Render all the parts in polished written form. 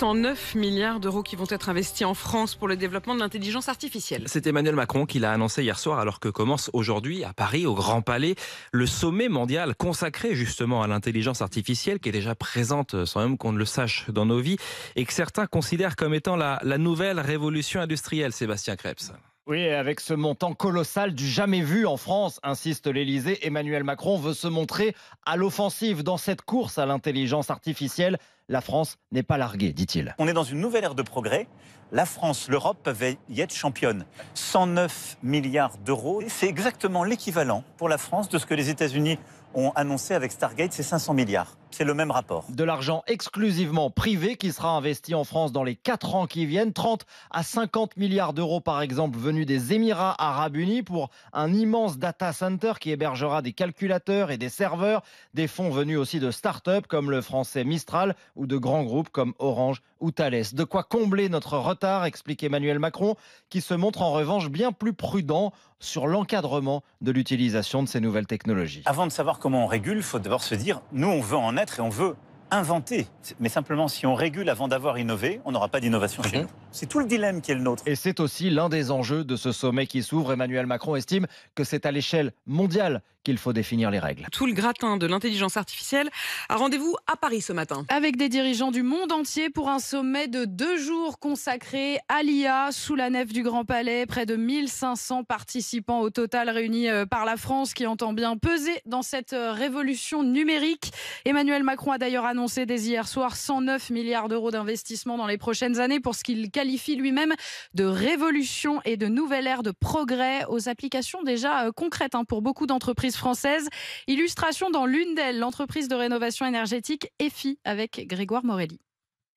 109 milliards d'euros qui vont être investis en France pour le développement de l'intelligence artificielle. C'est Emmanuel Macron qui l'a annoncé hier soir alors que commence aujourd'hui à Paris, au Grand Palais, le sommet mondial consacré justement à l'intelligence artificielle qui est déjà présente sans même qu'on ne le sache dans nos vies et que certains considèrent comme étant la nouvelle révolution industrielle. Sébastien Krebs. Oui, avec ce montant colossal du jamais vu en France, insiste l'Élysée, Emmanuel Macron veut se montrer à l'offensive dans cette course à l'intelligence artificielle. La France n'est pas larguée, dit-il. On est dans une nouvelle ère de progrès. La France, l'Europe peuvent y être championne. 109 milliards d'euros, c'est exactement l'équivalent pour la France de ce que les États-Unis ont annoncé avec Stargate, c'est 500 milliards. C'est le même rapport. De l'argent exclusivement privé qui sera investi en France dans les 4 ans qui viennent. 30 à 50 milliards d'euros par exemple venus des Émirats Arabes Unis pour un immense data center qui hébergera des calculateurs et des serveurs. Des fonds venus aussi de start-up comme le français Mistral ou de grands groupes comme Orange ou Thales. De quoi combler notre retard, explique Emmanuel Macron, qui se montre en revanche bien plus prudent sur l'encadrement de l'utilisation de ces nouvelles technologies. Avant de savoir comment on régule, il faut d'abord se dire, nous on veut en être et on veut inventer. Mais simplement, si on régule avant d'avoir innové, on n'aura pas d'innovation chez nous. C'est tout le dilemme qui est le nôtre. Et c'est aussi l'un des enjeux de ce sommet qui s'ouvre. Emmanuel Macron estime que c'est à l'échelle mondiale qu'il faut définir les règles. Tout le gratin de l'intelligence artificielle a rendez-vous à Paris ce matin. Avec des dirigeants du monde entier pour un sommet de 2 jours consacré à l'IA sous la nef du Grand Palais. Près de 1500 participants au total réunis par la France qui entend bien peser dans cette révolution numérique. Emmanuel Macron a d'ailleurs annoncé dès hier soir 109 milliards d'euros d'investissement dans les prochaines années pour ce qu'il qualifie lui-même de révolution et de nouvelle ère de progrès aux applications déjà concrètes pour beaucoup d'entreprises françaises. Illustration dans l'une d'elles, l'entreprise de rénovation énergétique EFI avec Grégoire Morelli.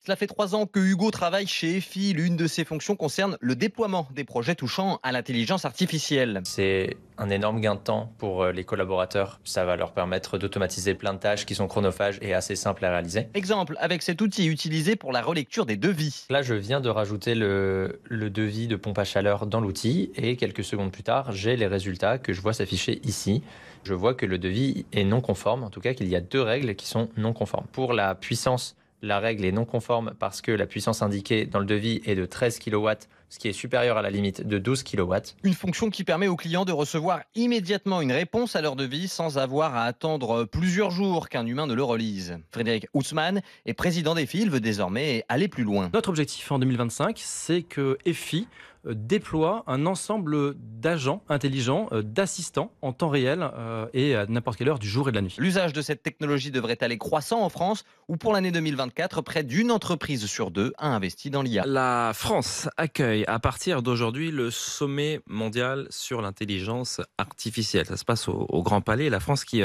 Cela fait 3 ans que Hugo travaille chez EFI. L'une de ses fonctions concerne le déploiement des projets touchant à l'intelligence artificielle. C'est un énorme gain de temps pour les collaborateurs. Ça va leur permettre d'automatiser plein de tâches qui sont chronophages et assez simples à réaliser. Exemple, avec cet outil utilisé pour la relecture des devis. Là, je viens de rajouter le devis de pompe à chaleur dans l'outil et quelques secondes plus tard, j'ai les résultats que je vois s'afficher ici. Je vois que le devis est non conforme, en tout cas qu'il y a 2 règles qui sont non conformes. Pour la puissance, la règle est non conforme parce que la puissance indiquée dans le devis est de 13 kW, ce qui est supérieur à la limite de 12 kW. Une fonction qui permet aux clients de recevoir immédiatement une réponse à leur devis sans avoir à attendre plusieurs jours qu'un humain ne le relise. Frédéric Houtzmann est président d'EFI, il veut désormais aller plus loin. Notre objectif en 2025, c'est que EFI déploie un ensemble d'agents intelligents, d'assistants en temps réel et à n'importe quelle heure du jour et de la nuit. L'usage de cette technologie devrait aller croissant en France où pour l'année 2024, près d'une entreprise sur 2 a investi dans l'IA. La France accueille à partir d'aujourd'hui le sommet mondial sur l'intelligence artificielle. Ça se passe au Grand Palais. La France qui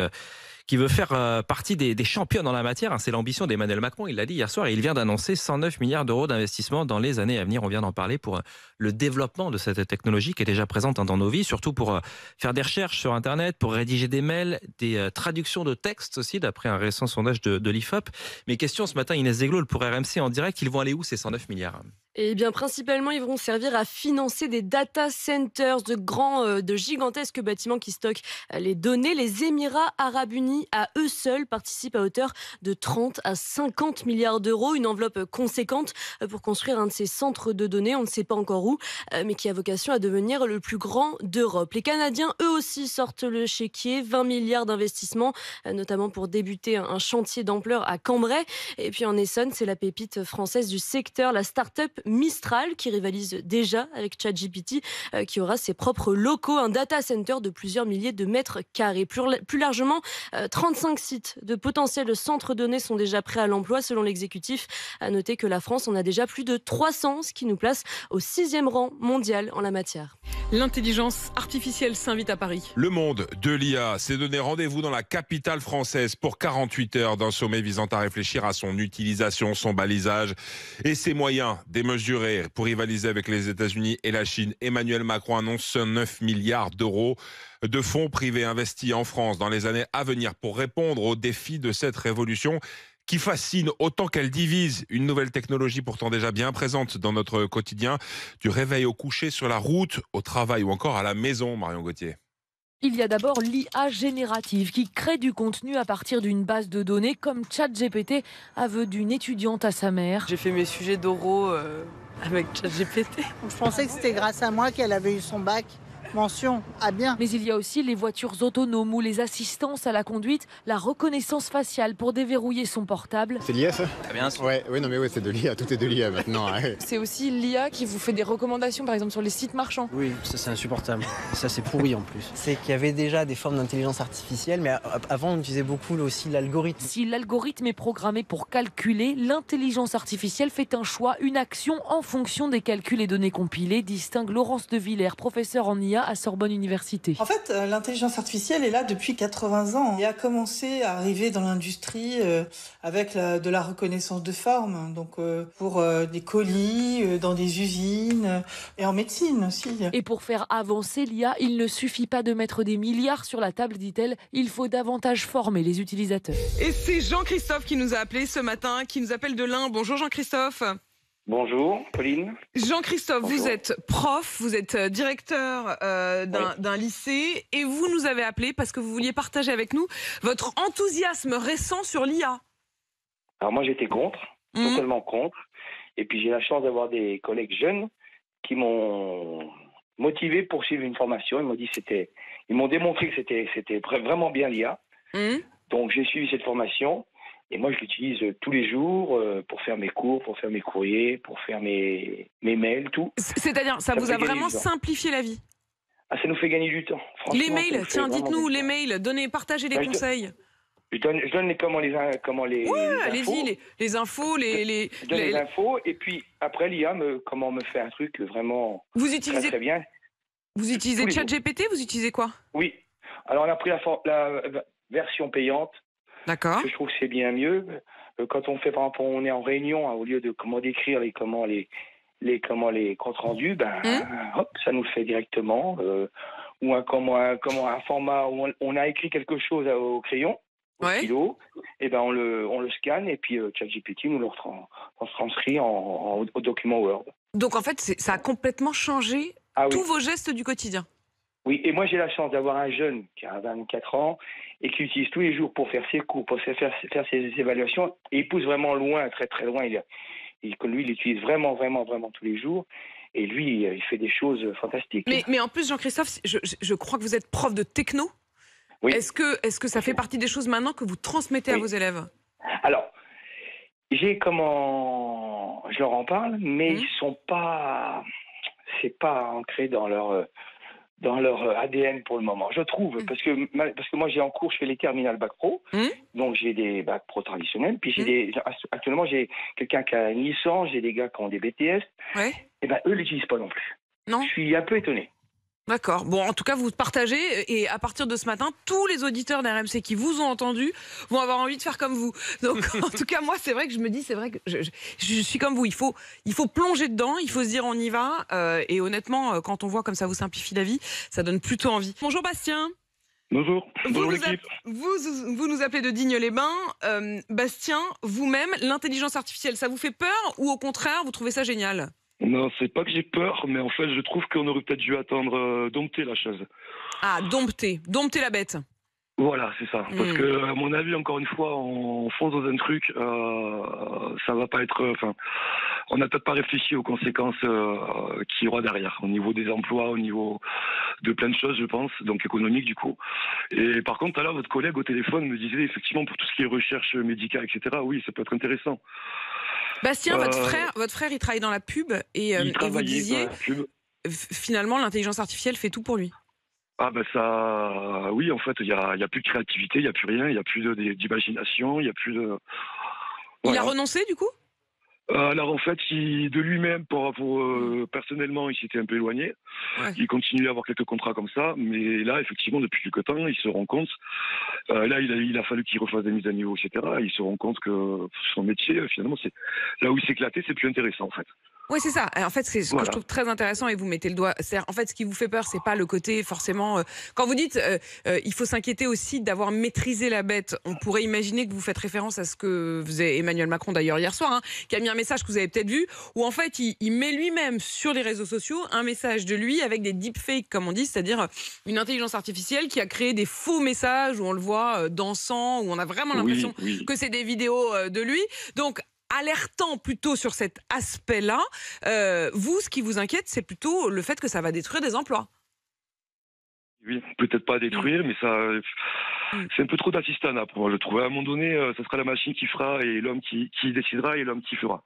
veut faire partie des championnes en la matière. C'est l'ambition d'Emmanuel Macron, il l'a dit hier soir, et il vient d'annoncer 109 milliards d'euros d'investissement dans les années à venir. On vient d'en parler pour le développement de cette technologie qui est déjà présente dans nos vies, surtout pour faire des recherches sur Internet, pour rédiger des mails, des traductions de textes aussi, d'après un récent sondage de l'IFOP. Mais question ce matin, Inès Zegloul pour RMC en direct, ils vont aller où ces 109 milliards ? Eh bien, principalement, ils vont servir à financer des data centers, de gigantesques bâtiments qui stockent les données. Les Émirats Arabes Unis, à eux seuls, participent à hauteur de 30 à 50 milliards d'euros. Une enveloppe conséquente pour construire un de ces centres de données, on ne sait pas encore où, mais qui a vocation à devenir le plus grand d'Europe. Les Canadiens, eux aussi, sortent le chéquier, 20 milliards d'investissements, notamment pour débuter un chantier d'ampleur à Cambrai. Et puis en Essonne, c'est la pépite française du secteur, la start-up Mistral, qui rivalise déjà avec ChatGPT, qui aura ses propres locaux, un data center de plusieurs milliers de mètres carrés. Plus largement, 35 sites de potentiels centres de données sont déjà prêts à l'emploi, selon l'exécutif. À noter que la France en a déjà plus de 300, ce qui nous place au 6e rang mondial en la matière. L'intelligence artificielle s'invite à Paris. Le monde de l'IA s'est donné rendez-vous dans la capitale française pour 48 heures d'un sommet visant à réfléchir à son utilisation, son balisage et ses moyens démesurés pour rivaliser avec les États-Unis et la Chine. Emmanuel Macron annonce 9 milliards d'euros de fonds privés investis en France dans les années à venir pour répondre aux défis de cette révolution qui fascine autant qu'elle divise. Une nouvelle technologie pourtant déjà bien présente dans notre quotidien, du réveil au coucher, sur la route, au travail ou encore à la maison, Marion Gauthier. Il y a d'abord l'IA générative qui crée du contenu à partir d'une base de données comme ChatGPT, aveu d'une étudiante à sa mère. J'ai fait mes sujets d'oraux avec ChatGPT. Je pensais que c'était grâce à moi qu'elle avait eu son bac. Mention, bien. Mais il y a aussi les voitures autonomes ou les assistances à la conduite, la reconnaissance faciale pour déverrouiller son portable. C'est l'IA ça? Très bien. Oui, c'est de l'IA, tout est de l'IA maintenant. C'est aussi l'IA qui vous fait des recommandations, par exemple sur les sites marchands. Oui, ça c'est insupportable. Ça c'est pourri en plus. C'est qu'il y avait déjà des formes d'intelligence artificielle, mais avant on utilisait beaucoup aussi l'algorithme. Si l'algorithme est programmé pour calculer, l'intelligence artificielle fait un choix, une action en fonction des calculs et données compilées, distingue Laurence de Villers, professeure en IA à Sorbonne Université. En fait, l'intelligence artificielle est là depuis 80 ans et a commencé à arriver dans l'industrie avec de la reconnaissance de forme, donc pour des colis, dans des usines et en médecine aussi. Et pour faire avancer l'IA, il ne suffit pas de mettre des milliards sur la table, dit-elle, il faut davantage former les utilisateurs. Et c'est Jean-Christophe qui nous a appelé ce matin, qui nous appelle de l'Ain. Bonjour Jean-Christophe. Bonjour, Pauline. Jean-Christophe, Bonjour. Vous êtes prof, vous êtes directeur d'un lycée et vous nous avez appelé parce que vous vouliez partager avec nous votre enthousiasme récent sur l'IA. Alors moi j'étais contre, totalement contre. Et puis j'ai la chance d'avoir des collègues jeunes qui m'ont motivé pour suivre une formation. Ils m'ont démontré que c'était vraiment bien l'IA. Donc j'ai suivi cette formation. Et moi, je l'utilise tous les jours pour faire mes cours, pour faire mes courriers, pour faire mes mails, tout. C'est-à-dire, ça vous a vraiment simplifié la vie? Ah, ça nous fait gagner du temps. Les mails, tiens, dites-nous, les mails, partagez les conseils. Je donne comment les infos. Allez-y, les infos, Je donne les infos, et puis après, l'IA, comment me fait un truc vraiment très bien. Vous utilisez ChatGPT, vous utilisez quoi? Oui. Alors, on a pris la version payante. D'accord. Parce que je trouve que c'est bien mieux. Quand on fait, par exemple, on est en réunion, au lieu de d'écrire les comptes rendus, hop, ça nous le fait directement. Ou un format où on a écrit quelque chose au crayon, au stylo, et on le scanne et puis ChatGPT nous le transcrit au document Word. Donc en fait, ça a complètement changé tous vos gestes du quotidien. Oui, et moi j'ai la chance d'avoir un jeune qui a 24 ans et qui utilise tous les jours pour faire ses cours, pour faire ses évaluations. Et il pousse vraiment loin, très très loin. Lui, il l'utilise vraiment tous les jours. Et lui, il fait des choses fantastiques. Mais en plus, Jean-Christophe, je crois que vous êtes prof de techno. Oui. Est-ce que ça fait partie des choses maintenant que vous transmettez à vos élèves? Alors, je leur en parle, mais ils sont pas... C'est pas ancré dans leur ADN pour le moment, je trouve, parce que moi j'ai en cours, je fais les terminales bac pro, donc j'ai des bac pro traditionnels, puis actuellement j'ai quelqu'un qui a une licence, j'ai des gars qui ont des BTS, et eux l'utilisent pas non plus. Non. Je suis un peu étonné. D'accord. Bon, en tout cas, vous partagez et à partir de ce matin, tous les auditeurs d'RMC qui vous ont entendu vont avoir envie de faire comme vous. Donc, en tout cas, moi, c'est vrai que je me dis, c'est vrai que je suis comme vous. Il faut plonger dedans, il faut se dire on y va. Et honnêtement, quand on voit comme ça vous simplifie la vie, ça donne plutôt envie. Bonjour Bastien. Bonjour. Bonjour l'équipe. Vous nous appelez de Digne-les-Bains. Bastien, vous-même, l'intelligence artificielle, ça vous fait peur ou au contraire, vous trouvez ça génial? Non, c'est pas que j'ai peur, mais en fait, je trouve qu'on aurait peut-être dû attendre dompter la chose. Ah, dompter la bête. Voilà, c'est ça. Parce que, à mon avis, encore une fois, on fonce dans un truc, ça va pas être... Enfin, on n'a peut-être pas réfléchi aux conséquences qu'il y aura derrière, au niveau des emplois, au niveau de plein de choses, je pense, donc économique du coup. Et par contre, là, votre collègue au téléphone me disait, effectivement, pour tout ce qui est recherche médicale, etc., oui, ça peut être intéressant. Bastien, votre frère, il travaille dans la pub et vous disiez, finalement, l'intelligence artificielle fait tout pour lui. Ah ben ça, oui, en fait, il y a plus de créativité, il y a plus rien, il y a plus d'imagination, il y a plus de... Voilà. Il a renoncé du coup? Alors en fait, de lui-même, personnellement, il s'était un peu éloigné. Ouais. Il continue à avoir quelques contrats comme ça, mais là, effectivement, depuis quelque temps, il se rend compte. Là, il a fallu qu'il refasse des mises à niveau, etc. Il se rend compte que son métier, finalement, c'est là où il s'éclatait, c'est plus intéressant en fait. Oui, c'est ça. En fait, c'est ce que je trouve très intéressant et vous mettez le doigt. En fait, ce qui vous fait peur, c'est pas le côté forcément. Quand vous dites, il faut s'inquiéter aussi d'avoir maîtrisé la bête. On pourrait imaginer que vous faites référence à ce que faisait Emmanuel Macron d'ailleurs hier soir, qui a mis un message que vous avez peut-être vu, où en fait, il met lui-même sur les réseaux sociaux un message de lui avec des deepfakes, comme on dit, c'est-à-dire une intelligence artificielle qui a créé des faux messages où on le voit dansant, où on a vraiment l'impression que c'est des vidéos de lui. Donc alertant plutôt sur cet aspect-là, vous, ce qui vous inquiète, c'est plutôt le fait que ça va détruire des emplois. Oui, peut-être pas détruire, mais ça, c'est un peu trop d'assistanat pour moi, je trouve. À un moment donné, ça sera la machine qui fera et l'homme qui décidera et l'homme qui fera.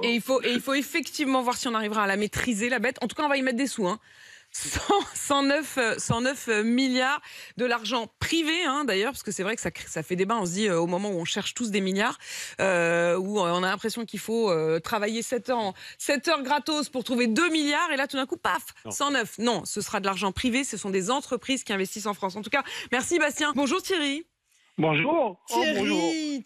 Et il faut effectivement voir si on arrivera à la maîtriser, la bête. En tout cas, on va y mettre des sous. 109 milliards de l'argent privé, d'ailleurs, parce que c'est vrai que ça fait débat. On se dit au moment où on cherche tous des milliards, où on a l'impression qu'il faut travailler 7 heures gratos pour trouver 2 milliards, et là tout d'un coup, paf, 109. Non, ce sera de l'argent privé, ce sont des entreprises qui investissent en France. En tout cas, merci Bastien. Bonjour Thierry. Bonjour.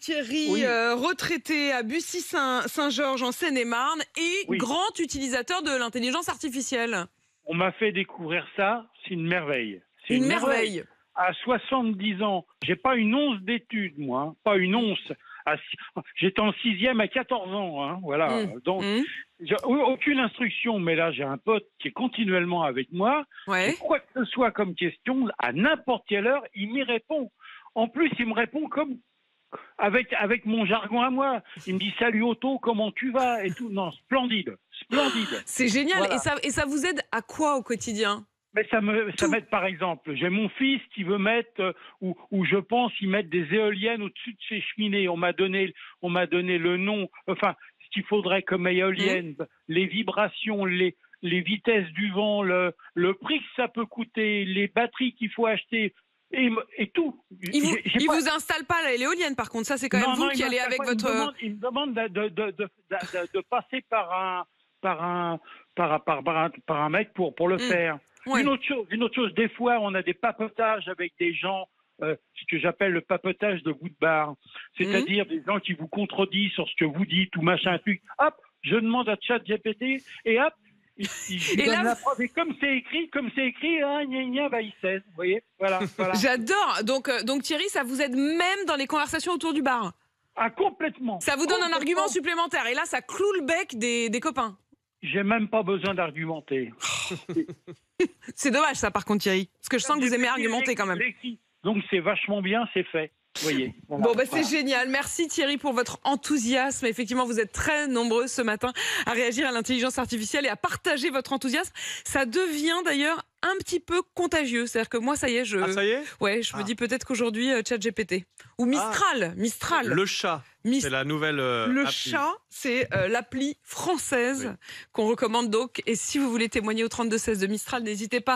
Thierry, retraité à Bussy-Saint-Georges en Seine-et-Marne et grand utilisateur de l'intelligence artificielle. On m'a fait découvrir ça, c'est une merveille. C'est une merveille. À 70 ans, j'ai pas une once d'études, moi, pas une once. J'étais en 6e à 14 ans, voilà. Donc, j'ai aucune instruction, mais là, j'ai un pote qui est continuellement avec moi. Et quoi que ce soit comme question, à n'importe quelle heure, il m'y répond. En plus, il me répond comme avec mon jargon à moi. Il me dit « Salut Otto, comment tu vas ?» et tout. Non, splendide. C'est génial. Voilà. Et ça vous aide à quoi au quotidien? Mais ça m'aide, par exemple. J'ai mon fils qui veut mettre, ou je pense, y mettre des éoliennes au-dessus de ses cheminées. On m'a donné le nom, enfin, ce qu'il faudrait comme éolienne, les vibrations, les vitesses du vent, le prix que ça peut coûter, les batteries qu'il faut acheter. Et tout. Il vous installe pas l'éolienne, par contre. Ça, c'est quand même vous qui allez avec votre. Il me demande de passer par un mec pour le faire. Une autre chose, des fois, on a des papotages avec des gens, ce que j'appelle le papotage de bout de barre. C'est-à-dire des gens qui vous contredisent sur ce que vous dites ou machin truc. Hop, je demande à ChatGPT et hop, il donne la preuve. Et comme c'est écrit, il sait. Vous voyez, voilà. J'adore. Donc Thierry, ça vous aide même dans les conversations autour du bar. Ah, complètement. Ça vous donne un argument supplémentaire. Et là, ça cloue le bec des copains. J'ai même pas besoin d'argumenter. C'est dommage ça, par contre, Thierry. Parce que je sens que vous aimez argumenter quand même. Donc c'est vachement bien, c'est fait. Voyez, voilà. Bon, c'est génial. Merci Thierry pour votre enthousiasme. Effectivement, vous êtes très nombreux ce matin à réagir à l'intelligence artificielle et à partager votre enthousiasme. Ça devient d'ailleurs un petit peu contagieux. C'est-à-dire que moi, ça y est, je me dis peut-être qu'aujourd'hui, ChatGPT. Ou Mistral. Le chat. C'est la nouvelle Le appli. chat, c'est l'appli française qu'on recommande donc. Et si vous voulez témoigner au 32-16 de Mistral, n'hésitez pas